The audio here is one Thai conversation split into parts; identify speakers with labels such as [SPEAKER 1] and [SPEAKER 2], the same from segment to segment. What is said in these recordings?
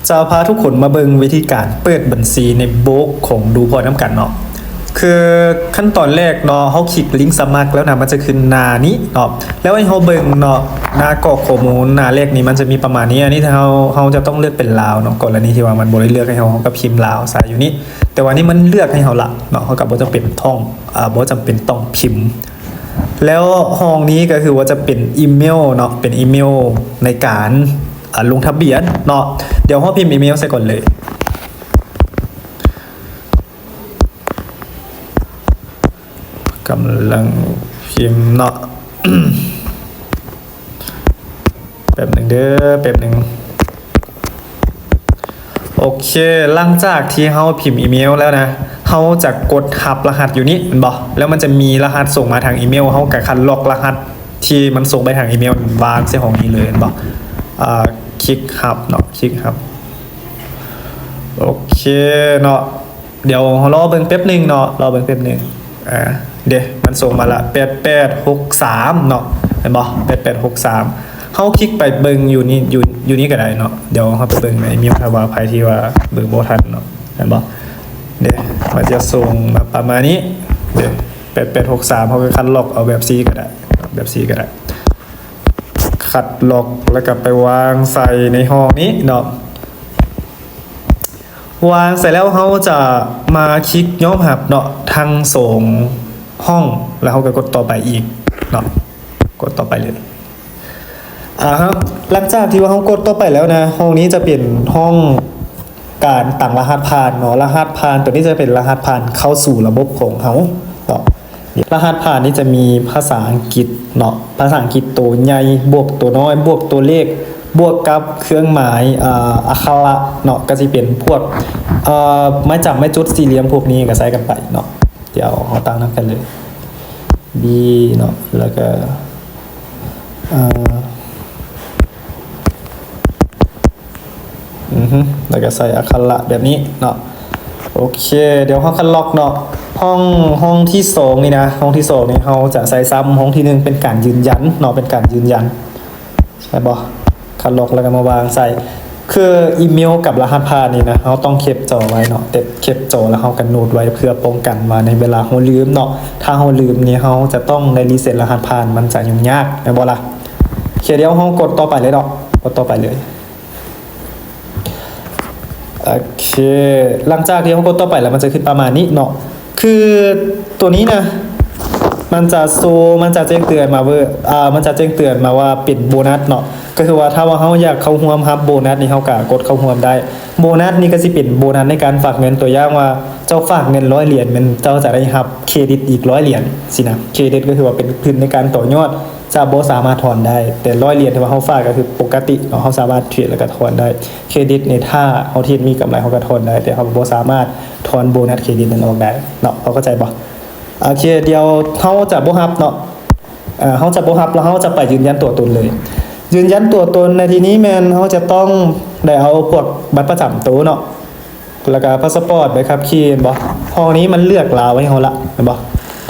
[SPEAKER 1] จะพาทุกคนมาเบิงวิธีการเปิดบัญชีในโบกของดูพอน้ำกันเนาะคือขั้นตอนแรกเนาะเขาคลิกลิงก์สมัครแล้วนะมันจะขึ้นหน้านี้เนาะแล้วให้เขาเบิงเนาะหน้ากรอกข้อมูลหน้าแรกนี้มันจะมีประมาณนี้อันนี้เขาจะต้องเลือกเป็นลาวเนาะกรณีที่ว่ามันบ่ได้เลือกให้เขาก็พิมพ์ลาวใส่อยู่นี่แต่ว่านี่มันเลือกให้เขาละเนาะเขากับบ่จำเป็นต้องบ่จำเป็นต้องพิมพ์แล้วห้องนี้ก็คือว่าจะเป็นอีเมลเนาะเป็นอีเมลในการลงทะเบียนเนาะเดี๋ยวเขาพิมพ์อีเมลใส่ก่อนเลยกำลังพิมพ์เนาะ แป๊บหนึ่งเด้อแป๊บหนึ่งโอเคหลังจากที่เขาพิมพ์อีเมลแล้วนะเขาจะกดทับรหัสอยู่นี่มันบอกแล้วมันจะมีรหัสส่งมาทางอีเมลเขากับคันล็อกรหัสที่มันส่งไปทางอีเมลวางเส้นของนี้เลยมันบอกคลิกฮับเนาะคลิกฮับโอเคเนาะเดี๋ยวรอเบิ่งแป๊บหนึ่งเนาะรอเบิ่งแป๊บหนึ่งเดี๋ยวมันส่งมาละ8863เนาะเห็นบ่8863เขาคลิกไปเบิ่งอยู่นี่ก็ได้เนาะเดี๋ยวเขาไปเบิ่งในมีภาวะภัยที่ว่าเบิ่งบ่ทันเนาะเห็นบ่เดี๋ยวมันจะส่งมาประมาณนี้เดี๋ยว8863เขาก็คัดล็อกเอาแบบ C ก็ได้แบบ C ก็ได้คัดล็อกแล้วก็ไปวางใส่ในห้องนี้เนาะวางเสร็จแล้วเขาจะมาคลิกย้อมหับเนาะทางส่งห้องแล้วเขาก็กดต่อไปอีกเนาะกดต่อไปเลยครับหลังจากที่ว่าเขากดต่อไปแล้วนะห้องนี้จะเป็นห้องการตั้งรหัสผ่านเนาะรหัสผ่านตัวนี้จะเป็นรหัสผ่านเข้าสู่ระบบของเขาเนาะรหัสผ่านนี้จะมีภาษาอังกฤษเนาะภาษาอังกฤษตัวใหญ่บวกตัวน้อยบวกตัวเลขบวกกับเครื่องหมายอักขระเนาะก็จะเป็นพวกไม้จับไม้จุดสี่เหลี่ยมพวกนี้ก็ใช้กันไปเนาะเดี๋ยวเอาตั้งนั้นกันเลย B เนาะแล้วก็แล้วก็ใส่อักขระแบบนี้เนาะโอเคเดี๋ยวเขาคันล็อกเนาะห้องที่2นี่นะห้องที่2นี่เขาจะใส่ซ้ำห้องที่1เป็นการยืนยันเนาะเป็นการยืนยันใช่บ่คันล็อกแล้วก็มาวางใส่คืออีเมลกับรหัสผ่านนี่นะเขาต้องเก็บจอไว้เนาะแต่เก็บจอแล้วเขากันโน้ตไว้เพื่อป้องกันมาในเวลาเขาลืมเนาะถ้าเขาลืมนี่เขาจะต้องได้รีเซ็ตรหัสผ่านมันจะยุ่งยากนะบ่ล่ะโอเคเดี๋ยวเขากดต่อไปเลยเนาะกดต่อไปเลยโอเคหลังจากที่เขากดต่อไปแล้วมันจะขึ้นประมาณนี้เนาะคือตัวนี้นะมันจะแจ้งเตือนมามันจะแจ้งเตือนมาว่าเป็นโบนัสเนาะก็คือว่าถ้าว่าเขาอยากเข้าร่วมครับโบนัสนี่เขาก็กดเข้าร่วมได้โบนัสนี่ก็สิเป็นโบนัสในการฝากเงินตัวอย่างว่าเจ้าฝากเงิน100 เหรียญมันเจ้าจะได้รับเครดิตอีก100 เหรียญสินะเครดิตก็คือว่าเป็นทุนในการต่อยอดจะบ่สามารถถอนได้แต่100 เหรียญที่ว่าเขาฝากก็คือปกติเนาะเขาสามารถเทรดแล้วก็ถอนได้เครดิตในถ้าเขาเทรดมีกำไรเขาก็ถอนได้แต่เขาบ่สามารถถอนโบนัสเครดิตนั้นออกได้เนาะเขาเข้าใจบ่โอเคเดี๋ยวเขาจะบ่รับเนาะเขาจะบ่รับแล้วเขาจะไปยืนยันตัวตนเลยยืนยันตัวตนในที่นี้แมนเขาจะต้องได้เอาพวกบัตรประจำตัวเนาะแล้วก็พาสปอร์ตใบขับขี่บ่ห้องนี้มันเลือกลาวไว้ให้เขาละเห็นบ่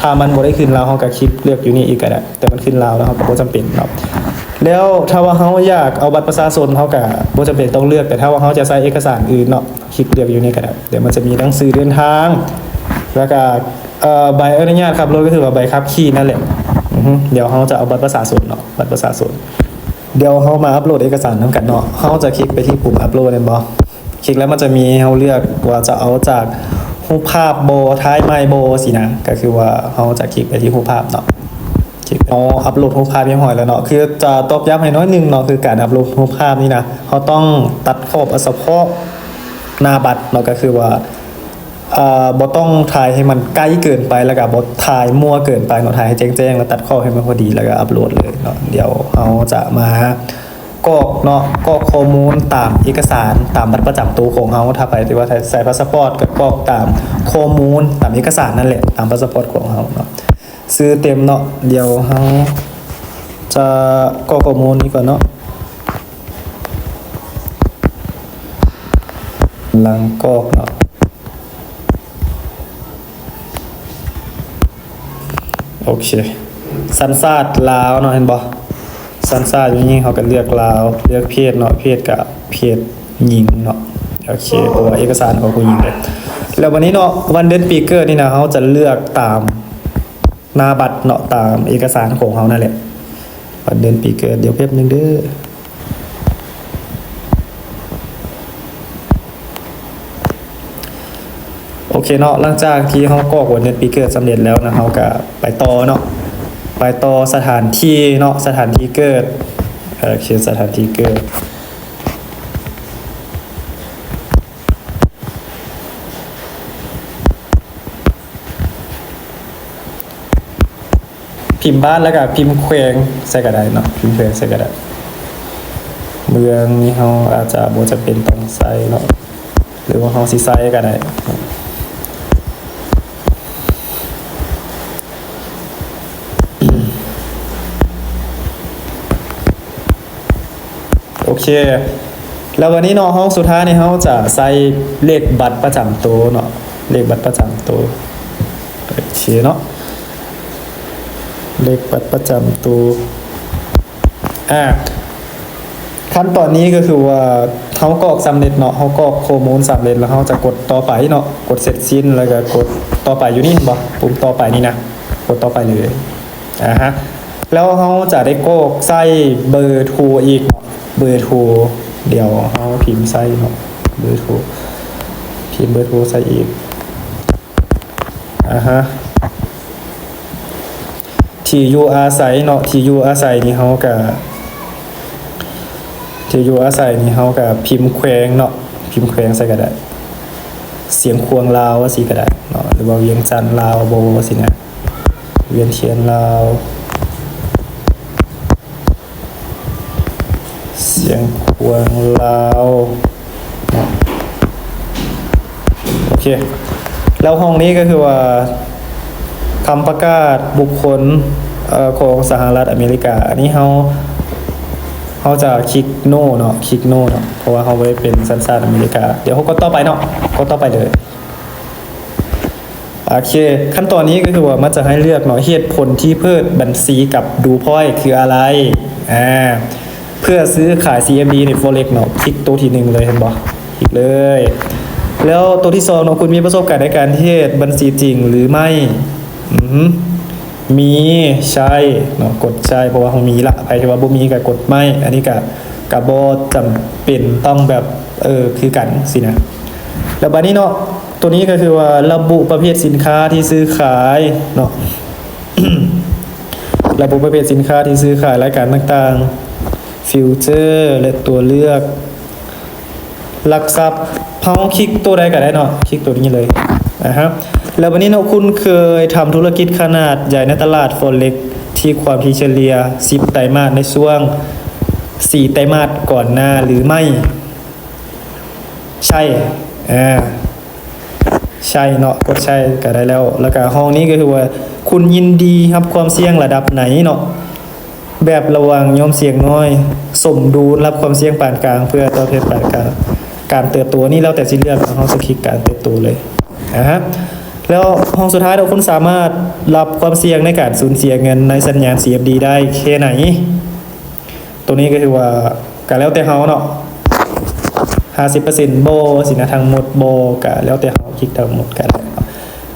[SPEAKER 1] ถ้ามันบ่ได้ขึ้นลาวเขาก็คลิกเลือกอยู่นี่อีกก็ได้แต่มันขึ้นลาวแล้วเขาก็บ่จำเป็นเนาะแล้วถ้าว่าเขาอยากเอาบัตรประชาชนเขาก็บ่จำเป็นต้องเลือกแต่ถ้าว่าเขาจะใช้เอกสารอื่นเนาะคลิกเลือกอยู่นี่ก็ได้เดี๋ยวมันจะมีหนังสือเดินทางแล้วก็ใบอนุญาตขับรถก็คือว่าใบขับขี่นั่นแหละเดี๋ยวเขาจะเอาบัตรประชาชนเนาะบัตรประชาชนเดี๋ยวเขามาอัปโหลดเอกสารนํกันเนาะเขาจะคลิกไปที่ปุ่มอัปโหลดนั่นบ่คลิกแล้วมันจะมีให้เราเลือกว่าจะเอาจากรูปภาพโบท้ายไมโบสินะก็คือว่าเขาจะคลิกไปที่รูปภาพเนาะคลิกเอาอัปโหลดรูปภาพให้หอยแล้วเนาะคือจะตอกย้ำให้น้อยนึงเนาะคือการอัปโหลดรูปภาพนี่นะเขาต้องตัดขอบเฉพาะหน้าบัตรเนาะก็คือว่าบ่ต้องถ่ายให้มันใกล้เกินไปแล้วก็บ่ถ่ายมั่วเกินไปเนาะถ่ายให้แจ้งๆแล้วตัดข้อให้มันพอดีแล้วก็อัปโหลดเลยเนาะเดี๋ยวเราจะมากรอกเนาะกรอกข้อมูลตามเอกสารตามบัตรประจำตัวของเราถ้าไปที่ว่าใส่พาสปอร์ตก็กรอกตามข้อมูลตามเอกสารนั่นแหละตามพาสปอร์ตของเราเนาะซื้อเต็มเนาะเดี๋ยวเราจะกรอกข้อมูลนี้ก่อนเนาะหลังกรอกเนาะโอเคสัญชาติลาวเนาะเห็นบ่สัญชาติอย่างนี้เขาก็เลือกลาวเลือกเพศเนาะเพศกับเพศ หญิงเนาะโอเคเพราะว่าเอกสารของผู้หญิงเลยแล้ววันนี้เนาะวันเดือนปีเกิดนี่นะเขาจะเลือกตามหน้าบัตรเนาะตามเอกสารของเขานั่นแหละวันเดือนปีเกิดเดี๋ยวแป๊บนึงเด้อโอเคเนาะหลังจากที่เขากรอกวันเดือนปีเกิดสำเร็จแล้วนะเขาก็ไปต่อเนาะไปต่อสถานที่เนาะสถานที่เกิดโอเคสถานที่เกิดพิมพ์บ้านแล้วก็พิมพ์แขวงใส่กระดาษเนาะพิมพ์แขวงใส่กระดาษเมืองนี้เขาอาจจะบ่จะเป็นต้องใส่เนาะหรือว่าเขาสิใส่ก็ได้โอเคแล้ววันนี้เนาะห้องสุดท้ายนี่เขาจะใส่เลขบัตรประจำตัวเนาะเลขบัตรประจำตัวโอเคเนาะเลขบัตรประจำตัวขั้นตอนนี้ก็คือว่าเขากรอกสำเร็จเนาะเขากรอกข้อมูลสำเร็จแล้วเขาจะกดต่อไปเนาะกดเสร็จสิ้นแล้วก็กดต่อไปอยู่นี่เห็นบ่ปุ่มต่อไปนี่นะกดต่อไปเลยฮะแล้วเขาจะได้กรอกใส่เบอร์โทรอีกเนาะเบอร์โทรเดี๋ยวเขาพิมพ์ใส่เนาะเบอร์โทรพิมพ์เบอร์โทรใส่อีกฮะที่อยู่อาศัยเนาะที่อยู่อาศัยนี่เขาก็ที่อยู่อาศัยนี่เขาก็พิมพ์แขวงเนาะพิมพ์แขวงใส่ก็ได้เสียงควงลาวว่าสิก็ได้เนาะหรือว่าเวียงจันทน์ลาวโบสินะเวียนเทียนลาวเสียงควงลาวโอเคแล้วห้องนี้ก็คือว่าคำประกาศบุคคลของสหรัฐอเมริกาอันนี้เขาจะคลิกโน่เนาะคลิกโน่เนาะเพราะว่าเขาไว้เป็นสัญชาติอเมริกาเดี๋ยวเขาก็ต่อไปเนาะก็ต่อไปเลยโอเคขั้นตอนนี้ก็คือว่ามันจะให้เลือกเนาะเหตุผลที่เปิดบัญชีกับดูพอยคืออะไรเพื่อซื้อขาย CFD ใน Forex เนาะคลิกตัวที่1เลยเห็นบ่คลิกเลยแล้วตัวที่2เนาะคุณมีประสบการณ์ในการเทรดบัญชีจริงหรือไม่มีใช่เนาะกดใช่เพราะว่าเขามีละใครที่ว่าบ่มีก็กดไม่อันนี้ก็บ่จำเป็นต้องแบบคือกันสินะแล้วบัดนี้เนาะตัวนี้ก็คือว่าระบุประเภทสินค้าที่ซื้อขายเนาะ ระบุประเภทสินค้าที่ซื้อขายรายการต่างๆฟิวเจอร์และตัวเลือกหลักทรัพย์เฮาคลิกตัวใดก็ได้เนาะคลิกตัวนี้เลยนะครับแล้ววันนี้เนาะคุณเคยทำธุรกิจขนาดใหญ่ในตลาด Forex ที่ความถี่เฉลี่ย10ไตรมาสในช่วง4ไตรมาสก่อนหน้าหรือไม่ใช่ใช่เนาะกดใช่ก็ได้แล้วก็ห้องนี้ก็คือว่าคุณยินดีครับความเสี่ยงระดับไหนเนาะแบบระวังยอมเสี่ยงน้อยสมดุลรับความเสี่ยงปานกลางเพื่อตอบแทนปานกลางการเติบโตนี่แล้วแต่สิเลือกห้องสคริปต์การเติบโตเลยแล้วห้องสุดท้ายเราคุณสามารถรับความเสี่ยงในการสูญเสียเงินในสัญญาณ CFD ได้แค่ไหนตัวนี้ก็คือว่าก็แล้วแต่เฮาเนาะ 50% โบสินะทั้งหมดโบก็แล้วแต่เฮาคลิกทั้งหมดกัน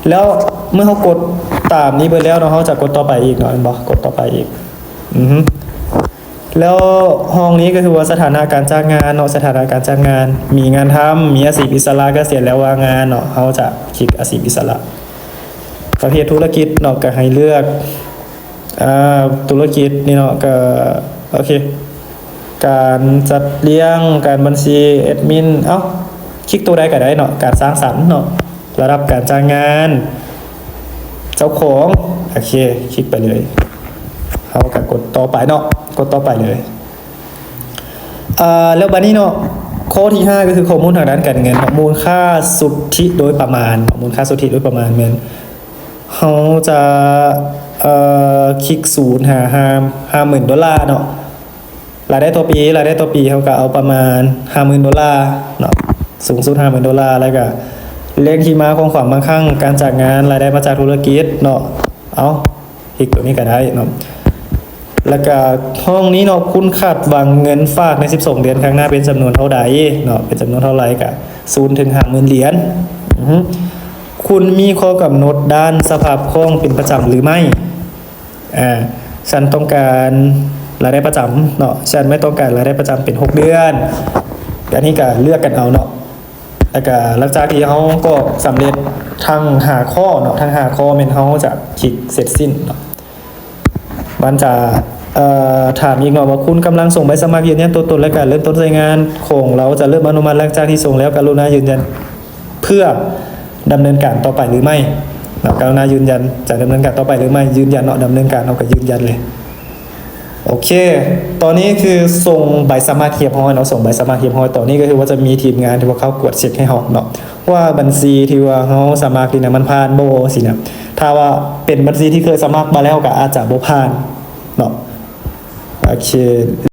[SPEAKER 1] แล้วเมื่อเฮากดตามนี้ไปแล้วเนาะเฮาจะกดต่อไปอีกเนาะบ่กดต่อไปอีกแล้วห้องนี้ก็คือว่าสถานะการจ้างงานเนาะสถานะการจ้างงานมีงานทำมีอาชีพอิสระเกษียณแล้วว่างงานเนาะเขาจะคลิกอาชีพอิสระประเภทธุรกิจเนาะก็ให้เลือกธุรกิจนี่เนาะก็โอเคการจัดเลี้ยงการบัญชีแอดมินคลิกตัวใดก็ได้เนาะการสร้างสรรค์เนาะระดับการจ้างงานเจ้าของโอเคคลิกไปเลยเขาก็กดต่อไปเนาะกดต่อไปเลยแล้วบัดนี้เนาะข้อที่5ก็คือข้อมูลทางด้านการเงินมูลค่าสุทธิโดยประมาณมูลค่าสุทธิโดยประมาณเหมือนเขาจะคลิก0หา50,000 ดอลลาร์เนาะรายได้ต่อปีเขาก็เอาประมาณ50,000 ดอลลาร์เนาะสูงสุด50,000 ดอลลาร์แล้วก็เลขที่มาของความมั่งคั่งการจ้างงานรายได้มาจากธุรกิจเนาะคลิกตัวนี้ก็ได้เนาะ แล้วก็ห้องนี้เนาะคุณคาดหวังเงินฝากใน12เดือนข้างหน้าเป็นจำนวนเท่าใดเนาะเป็นจำนวนเท่าไหร่ก็0ถึง50,000เหรียญคุณมีข้อกำหนดด้านสภาพคล่องเป็นประจำหรือไม่ฉันต้องการรายได้ประจำเนาะฉันไม่ต้องการรายได้ประจำเป็น6เดือนอันนี้ก็เลือกกันเอาเนาะแล้วก็หลังจากที่เขาก็สำเร็จทั้ง5ข้อเนาะทั้ง5ข้อเป็นเขาจะคลิกเสร็จสิ้นเนาะมันจะถามอีกหน่อยว่าคุณกำลังส่งใบสมัครยืนยันตัวตนและการเริ่มต้นใช้งานของเราจะเริ่มอนุมัติหลังจากที่ส่งแล้วกรุณายืนยันเพื่อดำเนินการต่อไปหรือไม่กรุณายืนยันจะดำเนินการต่อไปหรือไม่ยืนยันเนาะดำเนินการเอาก็ยืนยันเลยโอเคตอนนี้คือส่งใบสมัครเรียบร้อยเนาะส่งใบสมัครเรียบร้อยตอนนี้ก็คือว่าจะมีทีมงานที่ว่าเขาตรวจเช็คให้เฮาเนาะว่าบัญชีที่ว่าเฮาสมัครนี่นะมันผ่านบ่สินะถ้าว่าเป็นบัญชีที่เคยสมัครมาแล้วก็อาจจะบ่ผ่านเนาะโอเค